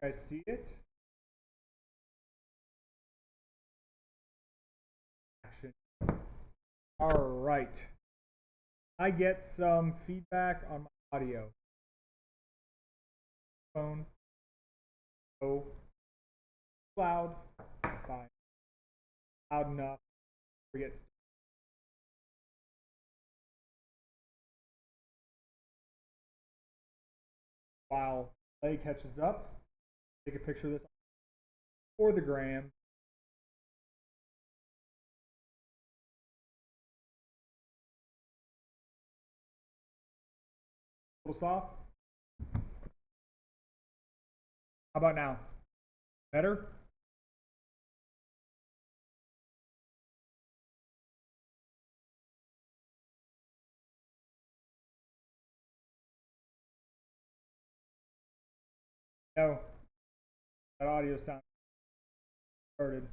guys see it? Action. All right. I get some feedback on my audio. Phone. Oh. Loud. Fine. Loud enough. Forget. While play catches up, take a picture of this for the gram. A little soft. How about now? Better? No. That audio sound started.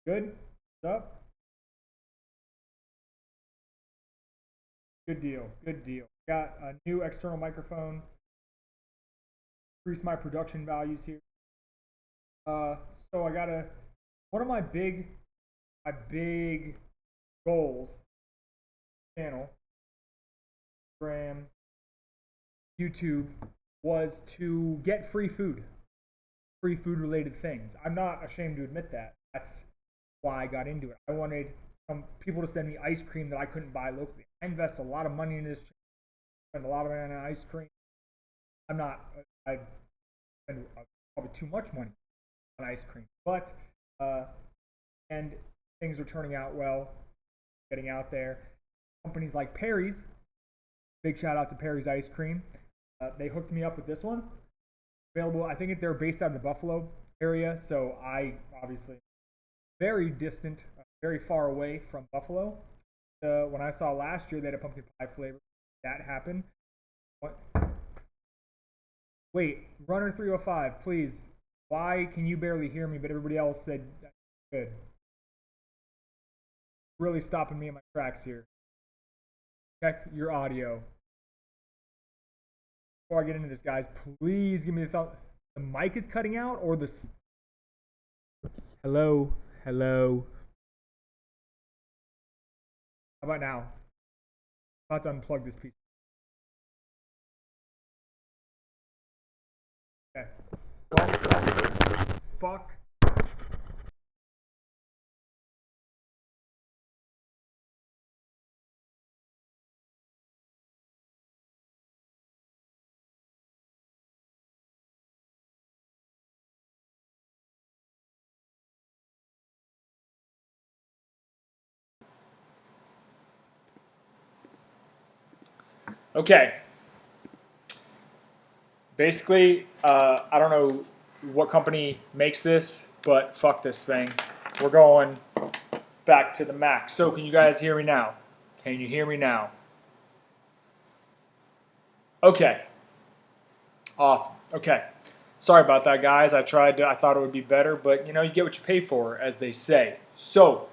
Good? What's up? Good deal. Good deal. Got a new external microphone. Increase my production values here. So I got one of my big goals channel, Instagram, YouTube was to get free food related things. I'm not ashamed to admit that. That's why I got into it. I wanted some people to send me ice cream that I couldn't buy locally. I invest a lot of money in this, spend a lot of money on ice cream. I spend probably too much money on ice cream, but and things are turning out well, getting out there. Companies like Perry's, big shout out to Perry's Ice Cream. They hooked me up with this one. Available, I think they're based out of the Buffalo area, so I obviously very distant, very far away from Buffalo. When I saw last year they had a pumpkin pie flavor, that happened. What? Wait, Runner 305, please. Why can you barely hear me, but everybody else said good? Really stopping me in my tracks here. Check your audio. Before I get into this, guys, please give me the thumb. The mic is cutting out, or the hello. How about now? I'm about to unplug this piece. Okay. Well, fuck. Okay. Basically, I don't know what company makes this, but fuck this thing. We're going back to the Mac. So can you guys hear me now? Can you hear me now? Okay. Awesome. Okay. Sorry about that, guys. I thought it would be better, but you know, you get what you pay for, as they say. So,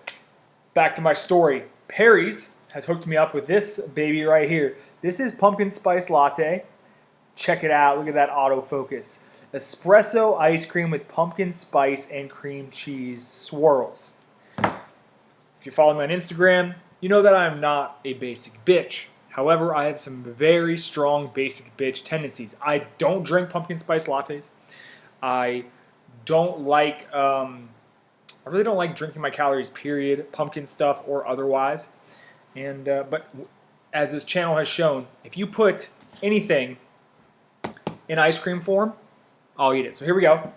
back to my story. Perry's has hooked me up with this baby right here. This is pumpkin spice latte. Check it out. Look at that autofocus. Espresso ice cream with pumpkin spice and cream cheese swirls. If you follow me on Instagram, you know that I'm not a basic bitch. However, I have some very strong basic bitch tendencies. I don't drink pumpkin spice lattes. I don't like, I really don't like drinking my calories, period, pumpkin stuff or otherwise. And but as this channel has shown, if you put anything in ice cream form, I'll eat it. So here we go.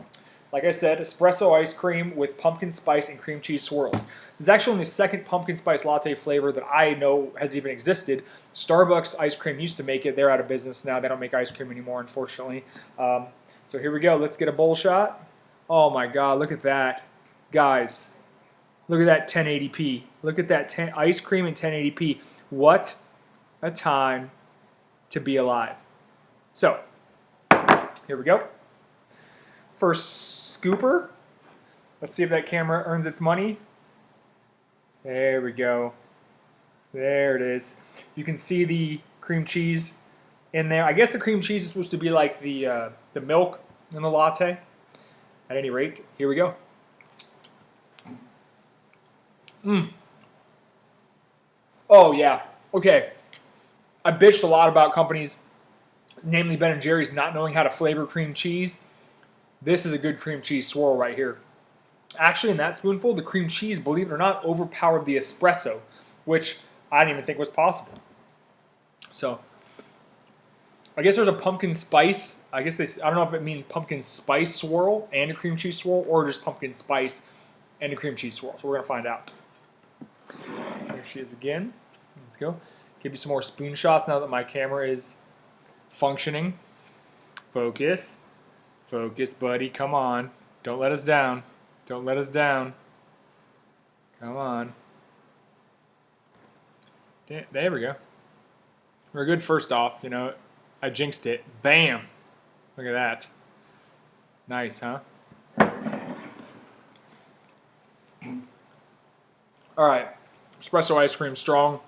Like I said, espresso ice cream with pumpkin spice and cream cheese swirls. This is actually only the second pumpkin spice latte flavor that I know has even existed. Starbucks ice cream used to make it. They're out of business now. They don't make ice cream anymore, unfortunately. So here we go. Let's get a bowl shot. Oh my God, look at that. Guys, look at that 1080p. Look at that ice cream in 1080p. What a time to be alive. So, here we go. First scooper. Let's see if that camera earns its money. There we go. There it is. You can see the cream cheese in there. I guess the cream cheese is supposed to be like the milk in the latte. At any rate, here we go. Oh yeah. Okay. I bitched a lot about companies, namely Ben and Jerry's, not knowing how to flavor cream cheese. This is a good cream cheese swirl right here. Actually, in that spoonful, the cream cheese, believe it or not, overpowered the espresso, which I didn't even think was possible. So, I guess there's a pumpkin spice. I don't know if it means pumpkin spice swirl and a cream cheese swirl, or just pumpkin spice and a cream cheese swirl. So we're gonna find out. Here she is again. Let's go. Give you some more spoon shots now that my camera is functioning. Focus. Focus, buddy. Come on. Don't let us down. Don't let us down. Come on. There we go. We're good first off. You know, I jinxed it. Bam. Look at that. Nice, huh? All right. Espresso ice cream, strong.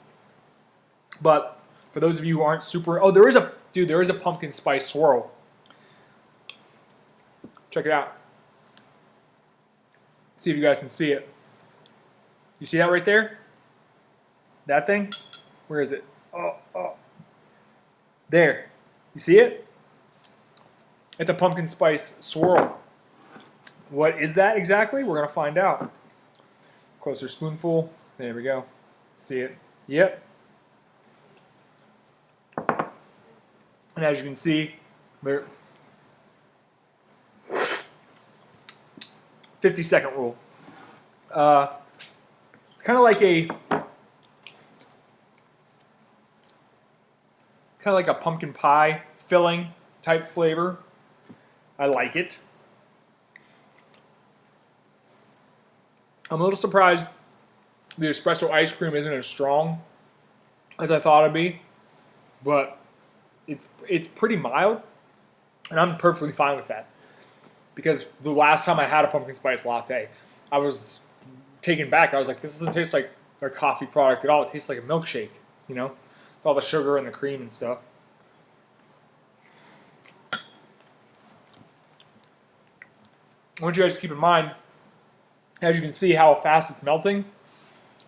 But for those of you who aren't super... Oh, there is a pumpkin spice swirl. Check it out. See if you guys can see it. You see that right there? That thing? Where is it? Oh. There. You see it? It's a pumpkin spice swirl. What is that exactly? We're going to find out. Closer spoonful. There we go. See it? Yep. And as you can see, there... 50-second rule. It's kind of like a pumpkin pie filling type flavor. I like it. I'm a little surprised the espresso ice cream isn't as strong as I thought it'd be, but it's pretty mild, and I'm perfectly fine with that. Because the last time I had a pumpkin spice latte, I was taken back. I was like, this doesn't taste like a coffee product at all. It tastes like a milkshake, you know, with all the sugar and the cream and stuff. I want you guys to keep in mind, as you can see how fast it's melting,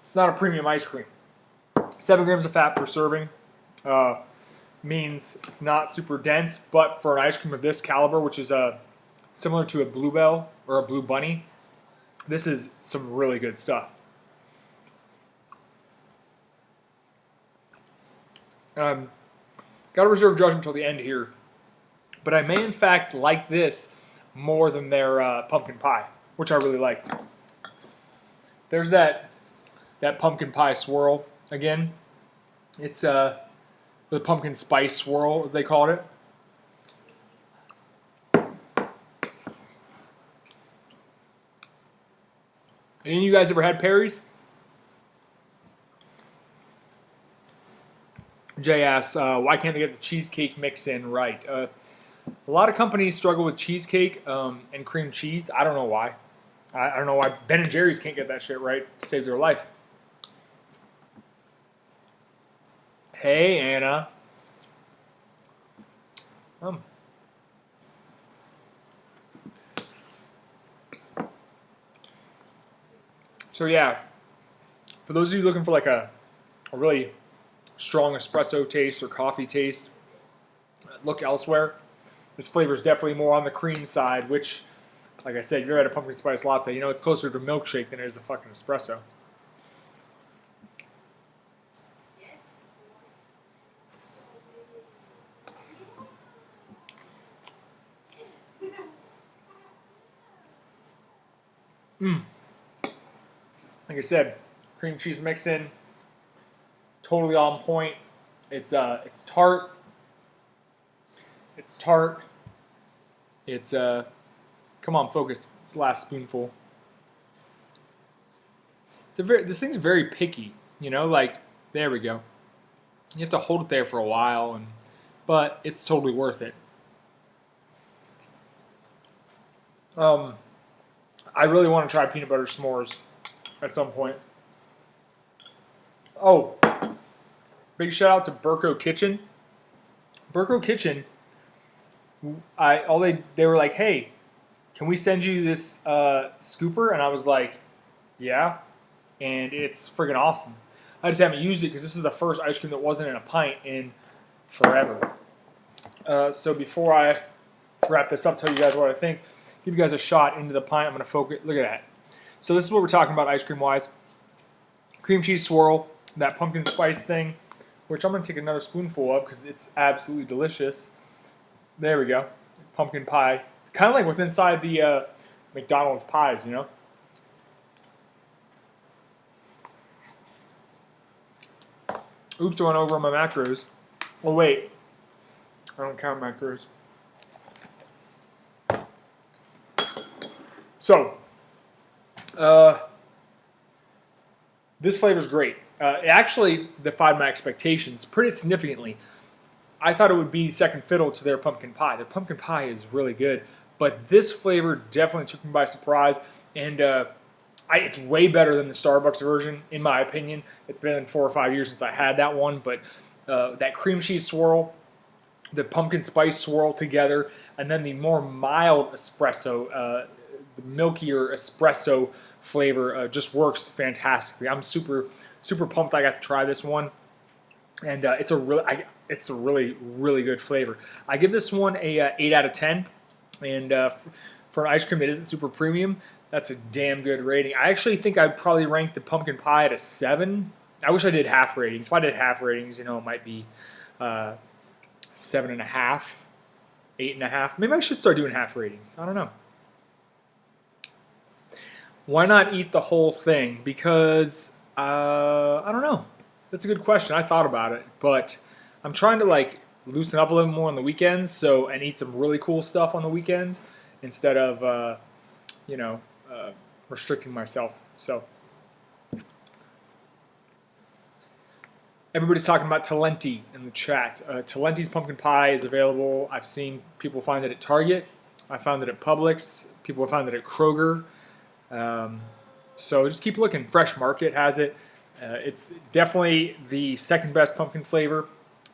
it's not a premium ice cream. 7 grams of fat per serving means it's not super dense, but for an ice cream of this caliber, which is similar to a Bluebell or a Blue Bunny, this is some really good stuff. Got to reserve judgment until the end here, but I may in fact like this more than their pumpkin pie, which I really liked. There's that pumpkin pie swirl again. It's the pumpkin spice swirl, as they called it. Any of you guys ever had Perry's? Jay asks, why can't they get the cheesecake mix in right? A lot of companies struggle with cheesecake and cream cheese. I don't know why. I don't know why Ben and Jerry's can't get that shit right to save their life. Hey, Anna. So yeah, for those of you looking for like a really strong espresso taste or coffee taste, look elsewhere. This flavor is definitely more on the cream side, which, like I said, if you're at a pumpkin spice latte, you know it's closer to a milkshake than it is a fucking espresso. Like I said, cream cheese mix in, totally on point. It's tart. It's tart. It's come on, focus. It's the last spoonful. This thing's very picky, you know. Like there we go. You have to hold it there for a while, but it's totally worth it. I really want to try peanut butter s'mores at some point. Oh, big shout out to Burko Kitchen Burko Kitchen, they were like, hey, can we send you this scooper? And I was like, yeah, and it's friggin' awesome. I just haven't used it because this is the first ice cream that wasn't in a pint in forever. So before I wrap this up, tell you guys what I think, give you guys a shot into the pint. I'm going to focus. Look at that. So this is what we're talking about ice cream wise. Cream cheese swirl, that pumpkin spice thing, which I'm going to take another spoonful of because it's absolutely delicious. There we go. Pumpkin pie. Kind of like what's inside the McDonald's pies, you know? Oops, I went over on my macros. Oh, wait. I don't count macros. So, this flavor is great. It actually defied my expectations pretty significantly. I thought it would be second fiddle to their pumpkin pie. Their pumpkin pie is really good, but this flavor definitely took me by surprise, and it's way better than the Starbucks version, in my opinion. It's been 4 or 5 years since I had that one, but that cream cheese swirl, the pumpkin spice swirl together, and then the more mild espresso, the milkier espresso flavor just works fantastically. I'm super pumped I got to try this one, and it's a really good flavor. I give this one a 8 out of 10, and for an ice cream that isn't super premium, that's a damn good rating. I actually think I'd probably rank the pumpkin pie at a 7. I wish I did half ratings. If I did half ratings, it might be 7.5, 8.5. Maybe I should start doing half ratings. I don't know. Why not eat the whole thing? Because I don't know. That's a good question. I thought about it, but I'm trying to loosen up a little more on the weekends, and eat some really cool stuff on the weekends instead of restricting myself. So everybody's talking about Talenti in the chat. Talenti's pumpkin pie is available. I've seen people find it at Target. I found it at Publix. People have found it at Kroger. So just keep looking. Fresh Market has it. It's definitely the second best pumpkin flavor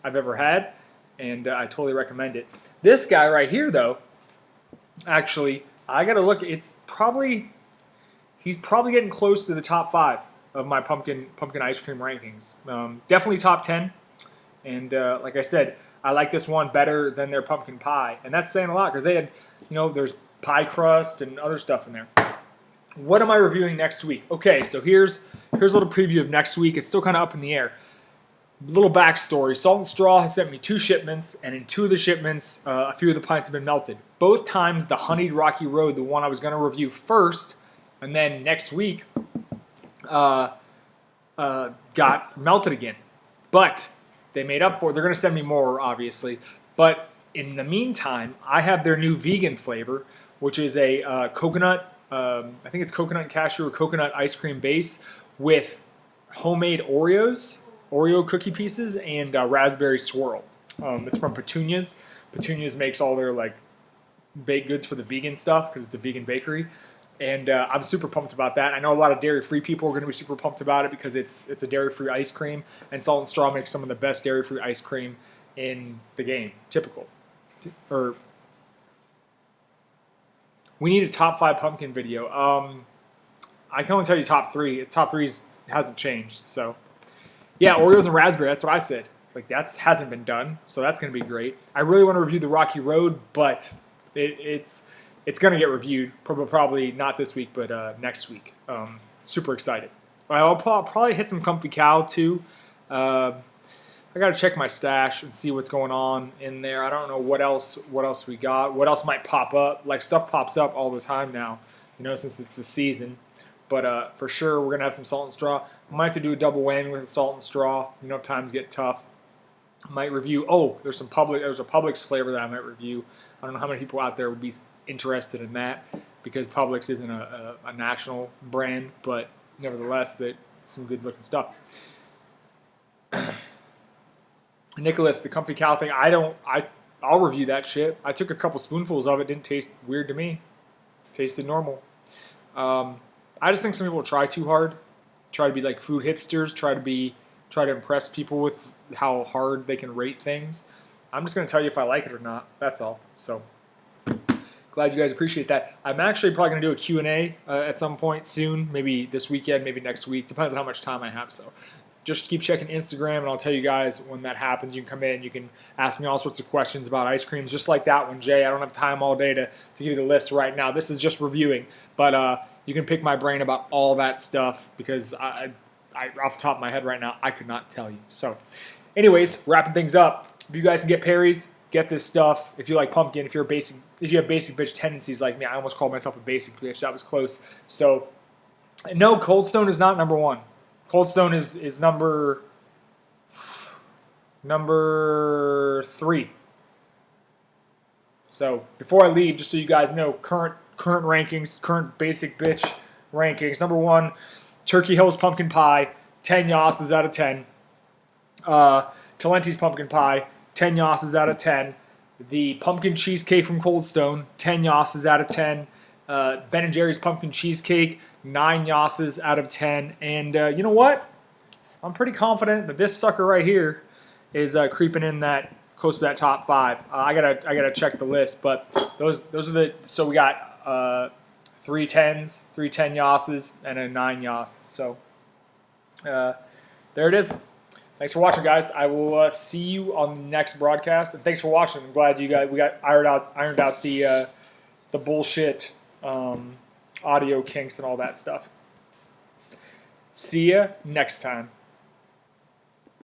I've ever had, and I totally recommend it. This guy right here, though, actually, I gotta look. He's probably getting close to the top 5 of my pumpkin ice cream rankings. Definitely top 10, and like I said, I like this one better than their pumpkin pie, and that's saying a lot because they had, there's pie crust and other stuff in there. What am I reviewing next week? Okay, so here's a little preview of next week. It's still kind of up in the air. Little backstory. Salt and Straw has sent me 2 shipments, and in 2 of the shipments, a few of the pints have been melted. Both times, the Honeyed Rocky Road, the one I was going to review first, and then next week, got melted again. But they made up for it. They're going to send me more, obviously. But in the meantime, I have their new vegan flavor, which is a coconut. I think it's coconut and cashew or coconut ice cream base with homemade Oreo cookie pieces, and raspberry swirl. It's from Petunia's. Petunia's makes all their baked goods for the vegan stuff because it's a vegan bakery, and I'm super pumped about that. I know a lot of dairy-free people are going to be super pumped about it because it's a dairy-free ice cream, and Salt and Straw makes some of the best dairy-free ice cream in the game. Typical. We need a top 5 pumpkin video. I can only tell you top 3. Top 3 hasn't changed. So, yeah, Oreos and raspberry. That's what I said. That hasn't been done, so that's going to be great. I really want to review the Rocky Road, but it's going to get reviewed. Probably not this week, but next week. Super excited. I'll probably hit some Comfy Cow too. I got to check my stash and see what's going on in there. I don't know what else we got. What else might pop up? Stuff pops up all the time now, since it's the season. But for sure, we're going to have some Salt and Straw. I might have to do a double whammy with the Salt and Straw. If times get tough. I might review. Oh, there's a Publix flavor that I might review. I don't know how many people out there would be interested in that because Publix isn't a national brand, but nevertheless, that's some good looking stuff. Nicholas, the Comfy Cow thing, I'll review that shit. I took a couple spoonfuls of it. Didn't taste weird to me. Tasted normal. I just think some people try too hard. Try to be like food hipsters. Try to impress people with how hard they can rate things. I'm just going to tell you if I like it or not. That's all. So glad you guys appreciate that. I'm actually probably going to do a Q&A at some point soon, maybe this weekend, maybe next week. Depends on how much time I have. So just keep checking Instagram, and I'll tell you guys when that happens. You can come in. You can ask me all sorts of questions about ice creams, just like that one, Jay. I don't have time all day to give you the list right now. This is just reviewing. But you can pick my brain about all that stuff because I off the top of my head right now, I could not tell you. So anyways, wrapping things up. If you guys can get Perry's, get this stuff. If you like pumpkin, if you have basic bitch tendencies like me, I almost called myself a basic bitch. That was close. So no, Cold Stone is not number one. Cold Stone is number 3. So before I leave, just so you guys know, current rankings, current basic bitch rankings. Number 1, Turkey Hill's pumpkin pie, 10 yosses out of 10. Talenti's pumpkin pie, 10 yosses out of 10. The pumpkin cheesecake from Cold Stone, 10 yosses out of 10. Ben & Jerry's pumpkin cheesecake, 9 yosses out of 10. And you know what? I'm pretty confident that this sucker right here is creeping in that close to that top 5. I gotta check the list, but those are the. So we got 3 10s, 3 10 yosses, and a 9 yoss. So there it is. Thanks for watching, guys. I will see you on the next broadcast. And thanks for watching. I'm glad we got ironed out the bullshit audio kinks and all that stuff. See ya next time.